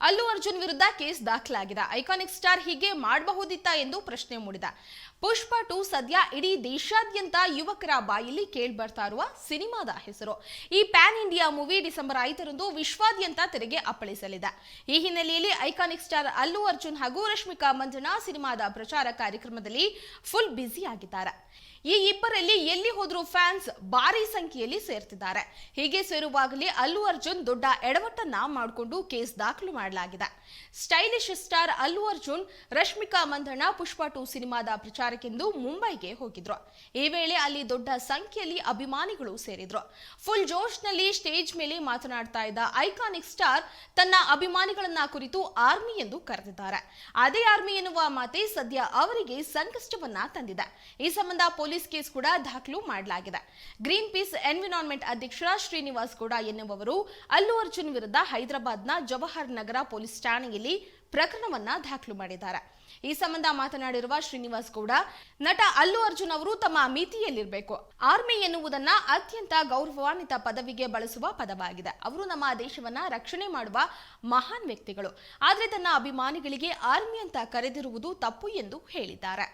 ಅಲ್ಲು ಅರ್ಜುನ್ ವಿರುದ್ಧ ಕೇಸ್ ದಾಖಲಾಗಿದೆ. Iconic star ಹೀಗೆ ಮಾಡಬಹುದಿತ್ತಾ ಎಂದು ಪ್ರಶ್ನೆ ಮೂಡಿದೆ. ಪುಷ್ಪ 2 ಸದ್ಯ ಇಡೀ ದೇಶಾದ್ಯಂತ ಯುವಕರ ಬಾಯಲ್ಲಿ ಕೇಳ್ಬರ್ತಾ ಇರುವ ಸಿನಿಮಾದ ಹೆಸರು. ಈ ಪ್ಯಾನ್ ಇಂಡಿಯಾ ಮೂವಿ ಡಿಸೆಂಬರ್ 5ರಂದು ವಿಶ್ವಾದ್ಯಂತ ತೆರೆಗೆ ಅಪ್ಪಳಿಸಲಿದೆ. ಈ ಹಿನ್ನೆಲೆಯಲ್ಲಿ ಐಕಾನಿಕ್ ಸ್ಟಾರ್ ಅಲ್ಲು ಅರ್ಜುನ್ ಹಾಗೂ ರಶ್ಮಿಕಾ ಮಂದಣ್ಣ ಸಿನಿಮಾದ ಪ್ರಚಾರ ಕಾರ್ಯಕ್ರಮದಲ್ಲಿ ಫುಲ್ ಬ್ಯುಸಿ ಆಗಿದ್ದಾರೆ. ಈ ಇಬ್ಬರಲ್ಲಿ ಎಲ್ಲಿ ಹೋದ್ರೂ ಫ್ಯಾನ್ಸ್ ಭಾರಿ ಸಂಖ್ಯೆಯಲ್ಲಿ ಸೇರ್ತಿದ್ದಾರೆ. ಹೀಗೆ ಸೇರುವಾಗಲೇ ಅಲ್ಲು ಅರ್ಜುನ್ ದೊಡ್ಡ ಎಡವಟ್ಟನ್ನ ಮಾಡಿಕೊಂಡು ಕೇಸ್ ದಾಖಲು ಮಾಡಲಾಗಿದೆ. ಸ್ಟೈಲಿಶ್ ಸ್ಟಾರ್ ಅಲ್ಲು ಅರ್ಜುನ್ ರಶ್ಮಿಕಾ ಮಂದಣ್ಣ ಪುಷ್ಪ 2 ಸಿನಿಮಾದ ಪ್ರಚಾರಕ್ಕೆಂದು ಮುಂಬೈಗೆ ಹೋಗಿದ್ರು. ಈ ವೇಳೆ ಅಲ್ಲಿ ದೊಡ್ಡ ಸಂಖ್ಯೆಯಲ್ಲಿ ಅಭಿಮಾನಿಗಳು ಸೇರಿದ್ರು. ಫುಲ್ ಜೋಶ್ನಲ್ಲಿ ಸ್ಟೇಜ್ ಮೇಲೆ ಮಾತನಾಡ್ತಾ ಇದ್ದ ಐಕಾನಿಕ್ ಸ್ಟಾರ್ ತನ್ನ ಅಭಿಮಾನಿಗಳನ್ನ ಕುರಿತು ಆರ್ಮಿ ಎಂದು ಕರೆದಿದ್ದಾರೆ. ಅದೇ ಆರ್ಮಿ ಎನ್ನುವ ಮಾತೆ ಸದ್ಯ ಅವರಿಗೆ ಸಂಕಷ್ಟವನ್ನ ತಂದಿದೆ. ಈ ಸಂಬಂಧ ಪೊಲೀಸ್ ಕೇಸ್ ಕೂಡ ದಾಖಲು ಮಾಡಲಾಗಿದೆ. ಗ್ರೀನ್ ಪೀಸ್ ಎನ್ವಿರಾನ್ಮೆಂಟ್ ಅಧ್ಯಕ್ಷ ಶ್ರೀನಿವಾಸ್ ಗೌಡ ಎನ್ನುವವರು ಅಲ್ಲು ಅರ್ಜುನ್ ವಿರುದ್ಧ ಹೈದರಾಬಾದ್ನ ಜವಾಹರ್ ನಗರ ಪೊಲೀಸ್ ಠಾಣೆಯಲ್ಲಿ ಪ್ರಕರಣವನ್ನ ದಾಖಲು ಮಾಡಿದ್ದಾರೆ. ಈ ಸಂಬಂಧ ಮಾತನಾಡಿರುವ ಶ್ರೀನಿವಾಸ್ ಗೌಡ, ನಟ ಅಲ್ಲು ಅರ್ಜುನ್ ಅವರು ತಮ್ಮ ಮಿತಿಯಲ್ಲಿರಬೇಕು. ಆರ್ಮಿ ಎನ್ನುವುದನ್ನ ಅತ್ಯಂತ ಗೌರವಾನ್ವಿತ ಪದವಿಗೆ ಬಳಸುವ ಪದವಾಗಿದೆ. ಅವರು ನಮ್ಮ ದೇಶವನ್ನ ರಕ್ಷಣೆ ಮಾಡುವ ಮಹಾನ್ ವ್ಯಕ್ತಿಗಳು. ಆದರೆ ತನ್ನ ಅಭಿಮಾನಿಗಳಿಗೆ ಆರ್ಮಿ ಅಂತ ಕರೆದಿರುವುದು ತಪ್ಪು ಎಂದು ಹೇಳಿದ್ದಾರೆ.